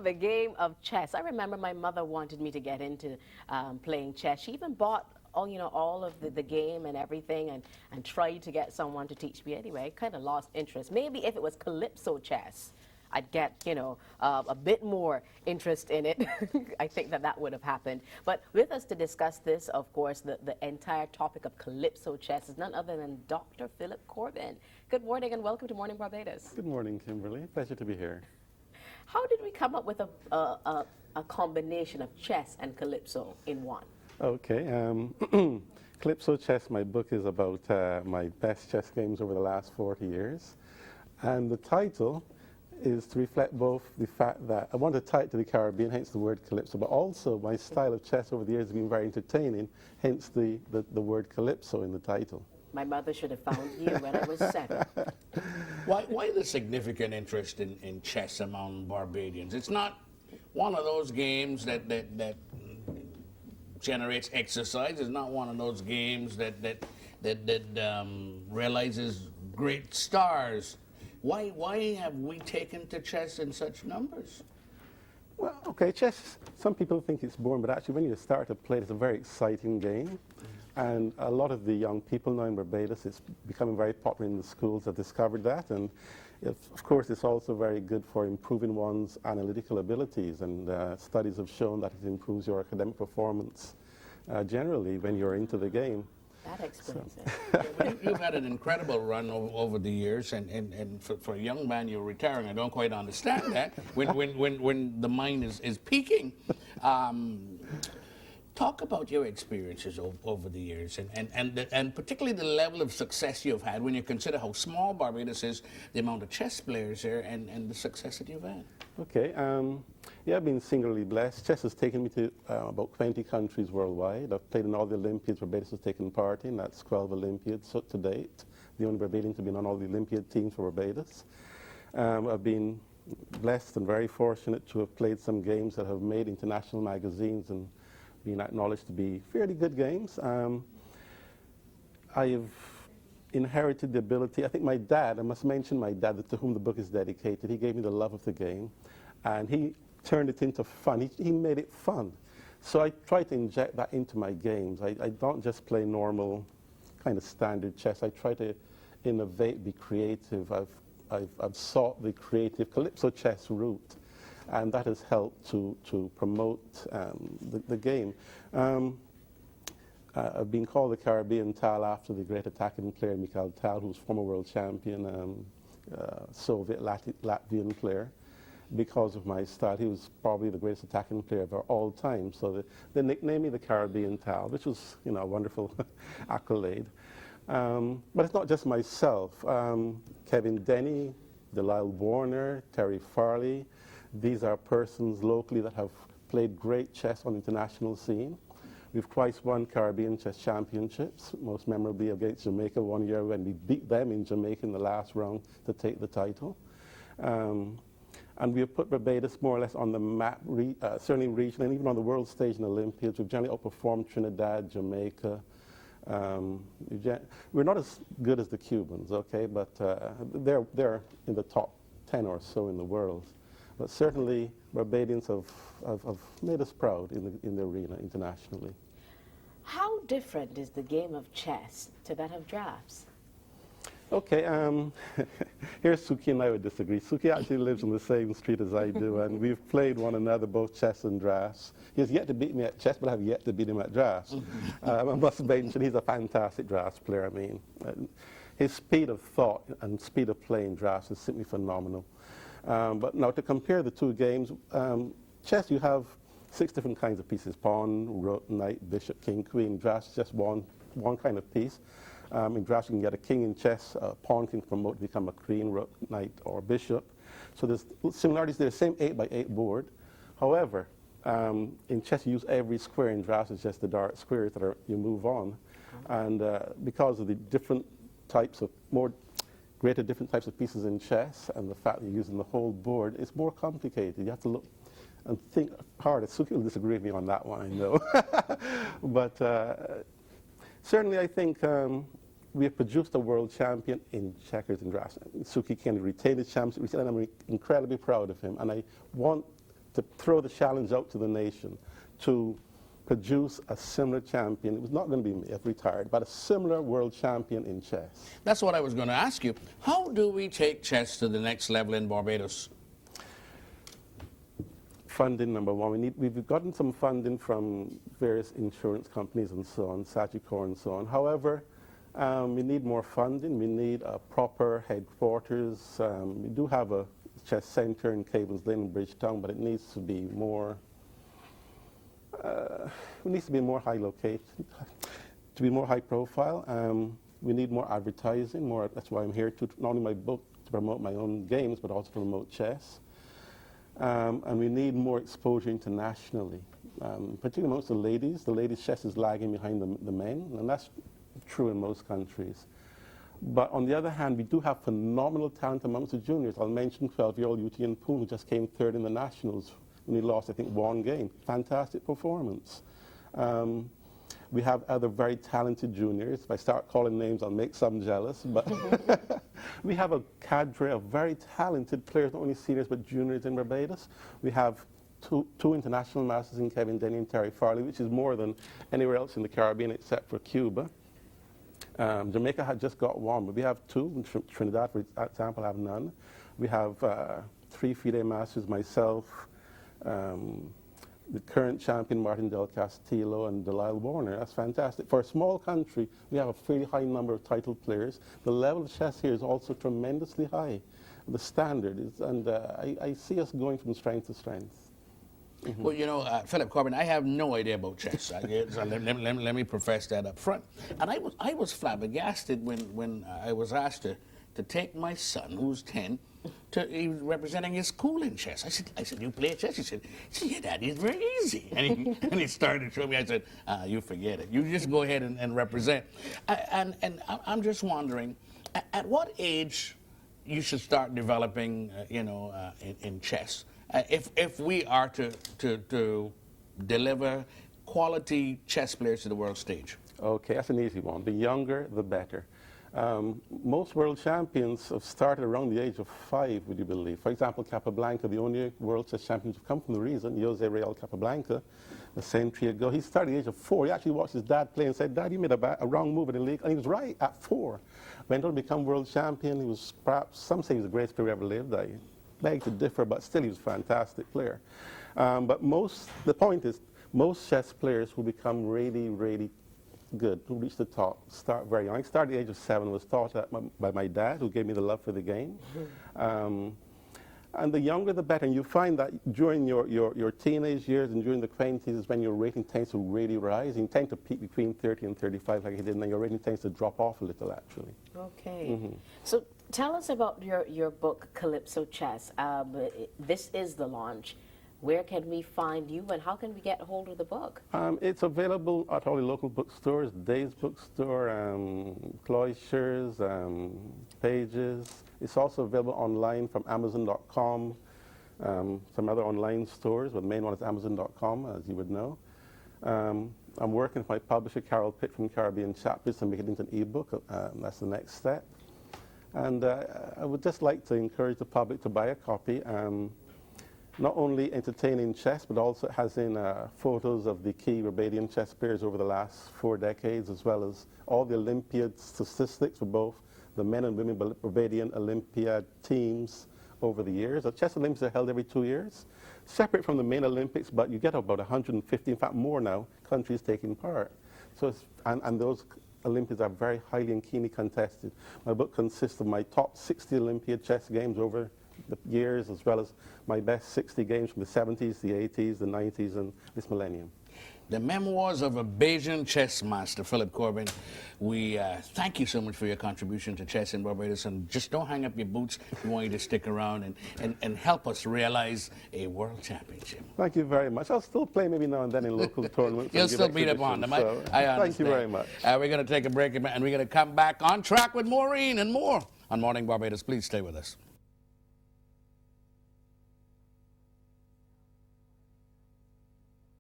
the game of chess. I remember my mother wanted me to get into playing chess. She even bought all of the game and everything, and tried to get someone to teach me. Anyway, I kind of lost interest. Maybe if it was Calypso chess, I'd get, a bit more interest in it. I think that would have happened. But with us to discuss this, of course, the entire topic of Calypso chess is none other than Dr. Philip Corbin. Good morning and welcome to Morning Barbados. Good morning, Kimberly. Pleasure to be here. How did we come up with a combination of chess and Calypso in one? Okay. Calypso Chess, my book is about my best chess games over the last 40 years. And the title is to reflect both the fact that I want to tie it to the Caribbean, hence the word Calypso, but also my style of chess over the years has been very entertaining, hence the word Calypso in the title. My mother should have found you when I was 7. Why the significant interest in chess among Barbadians? It's not one of those games that generates exercise. It's not one of those games that realizes great stars. Why have we taken to chess in such numbers? Well, okay, chess, some people think it's boring, but actually when you start to play it, it's a very exciting game. And a lot of the young people now in Barbados, it's becoming very popular in the schools, have discovered that. And of course, it's also very good for improving one's analytical abilities. And studies have shown that it improves your academic performance generally when you're into the game. That explains it. You've had an incredible run over the years, and for a young man, you're retiring. I don't quite understand that when the mind is peaking. Talk about your experiences over the years, and particularly the level of success you've had when you consider how small Barbados is, the amount of chess players there, and the success that you've had. Okay. Yeah, I've been singularly blessed. Chess has taken me to about 20 countries worldwide. I've played in all the Olympiads Barbados has taken part in. That's 12 Olympiads to date. The only Barbadian to be on all the Olympiad teams for Barbados. I've been blessed and very fortunate to have played some games that have made international magazines and been acknowledged to be fairly good games. I've inherited the ability, I think my dad, I must mention my dad, to whom the book is dedicated. He gave me the love of the game, and he turned it into fun. He made it fun. So I try to inject that into my games. I don't just play normal kind of standard chess. I try to innovate, be creative. I've sought the creative Calypso chess route, and that has helped to promote the game. I've been called the Caribbean Tal after the great attacking player Mikhail Tal, who's former world champion, Soviet Latvian player. Because of my style, he was probably the greatest attacking player of all time. So they nicknamed me the Caribbean Tal, which was, a wonderful accolade. But it's not just myself. Kevin Denny, Delisle Warner, Terry Farley. These are persons locally that have played great chess on the international scene. We've twice won Caribbean chess championships, most memorably against Jamaica one year when we beat them in Jamaica in the last round to take the title. And we have put Barbados more or less on the map, certainly regionally, and even on the world stage in Olympiads. We've generally outperformed Trinidad, Jamaica. We're not as good as the Cubans, okay, but they're in the top 10 or so in the world. But certainly, Barbadians have made us proud in the arena internationally. How different is the game of chess to that of drafts? Okay, here Suki and I would disagree. Suki actually lives on the same street as I do, and we've played one another, both chess and drafts. He has yet to beat me at chess, but I have yet to beat him at drafts. I must mention he's a fantastic drafts player. I mean, his speed of thought and speed of playing drafts is simply phenomenal. But now to compare the two games, chess you have 6 different kinds of pieces: pawn, rook, knight, bishop, king, queen. Drafts just one kind of piece. In drafts you can get a king in chess, a pawn can promote to become a queen, rook, knight, or bishop. So there's similarities there, same 8x8 board. However, in chess you use every square. In drafts it's just the dark squares that you move on. And because of the different types of different types of pieces in chess, and the fact that you're using the whole board, it's more complicated. You have to look and think hard. Suki will disagree with me on that one, I know. But certainly I think we have produced a world champion in checkers and drafts. Suki can retain his championship, and I'm incredibly proud of him. And I want to throw the challenge out to the nation to produce a similar champion. It was not going to be me if retired, but a similar world champion in chess. That's what I was going to ask you. How do we take chess to the next level in Barbados? Funding, number one. We've gotten some funding from various insurance companies and so on, Sagicor and so on. However, we need more funding. We need a proper headquarters. We do have a chess center in Cables Lane in Bridgetown, but it needs to be more. It needs to be more high located, to be more high profile. We need more advertising. That's why I'm here to not only my book to promote my own games, but also to promote chess. And we need more exposure internationally, particularly amongst the ladies. The ladies' chess is lagging behind the men, and that's true in most countries. But on the other hand, we do have phenomenal talent amongst the juniors. I'll mention 12-year-old Utian Poon, who just came third in the nationals when he lost, I think, one game. Fantastic performance. We have other very talented juniors. If I start calling names, I'll make some jealous. But we have a cadre of very talented players, not only seniors but juniors in Barbados. We have two international masters in Kevin Denny and Terry Farley, which is more than anywhere else in the Caribbean except for Cuba. Jamaica had just got one, but we have two. Trinidad, for example, have none. We have 3 FIDE masters, myself, the current champion Martin Del Castillo and Delisle Warner. That's fantastic. For a small country, we have a fairly high number of title players. The level of chess here is also tremendously high. The standard is, and I see us going from strength to strength. Mm-hmm. Well, you know, Philip Corbin, I have no idea about chess. So let me profess that up front. And I was flabbergasted when I was asked to take my son, who's 10, he was representing his school in chess. I said, you play chess? He said, yeah, Daddy, it's very easy. And he started to show me. I said, you forget it. You just go ahead and represent. And I'm just wondering, at what age you should start developing, in chess? If we are to deliver quality chess players to the world stage? Okay, that's an easy one. The younger, the better. Most world champions have started around the age of 5, would you believe? For example, Capablanca, the only world chess champion to come from the region, Jose Real Capablanca, a century ago, he started at the age of 4. He actually watched his dad play and said, Dad, you made a wrong move in the league. And he was right at 4. Went on to become world champion. He was perhaps, some say he was the greatest player ever lived. I beg to differ, but still he was a fantastic player. But the point is, most chess players who become really, really good, who reach the top, start very young. I started at the age of 7, was taught by my dad, who gave me the love for the game. And the younger the better. And you find that during your teenage years and during the 20s is when your rating tends to really rise. You tend to peak between 30 and 35 like you did, and then your rating tends to drop off a little, actually. Okay. Mm-hmm. So tell us about your book, Calypso Chess. This is the launch. Where can we find you, and how can we get a hold of the book? It's available at all the local bookstores, Days Bookstore, Cloisters, Pages. It's also available online from Amazon.com, some other online stores, but the main one is Amazon.com, as you would know. I'm working with my publisher, Carol Pitt from Caribbean Chapters, to make it into an ebook. That's the next step. And I would just like to encourage the public to buy a copy. Not only entertaining chess, but also it has in photos of the key Barbadian chess players over the last 4 decades, as well as all the Olympiad statistics for both the men and women Barbadian Olympiad teams over the years. The chess Olympics are held every 2 years, separate from the main Olympics, but you get about 150, in fact more now, countries taking part. So and those Olympiads are very highly and keenly contested. My book consists of my top 60 Olympiad chess games over the years, as well as my best 60 games from the 70s, the 80s, the 90s, and this millennium. The Memoirs of a Bajan Chess Master, Philip Corbin. We thank you so much for your contribution to chess in Barbados, and just don't hang up your boots. We want you to stick around and help us realize a world championship. Thank you very much. I'll still play maybe now and then in local tournaments. You'll still beat up on them. So I understand. thank you very much. We're going to take a break, and we're going to come back on track with Mornin and more on Morning Barbados. Please stay with us.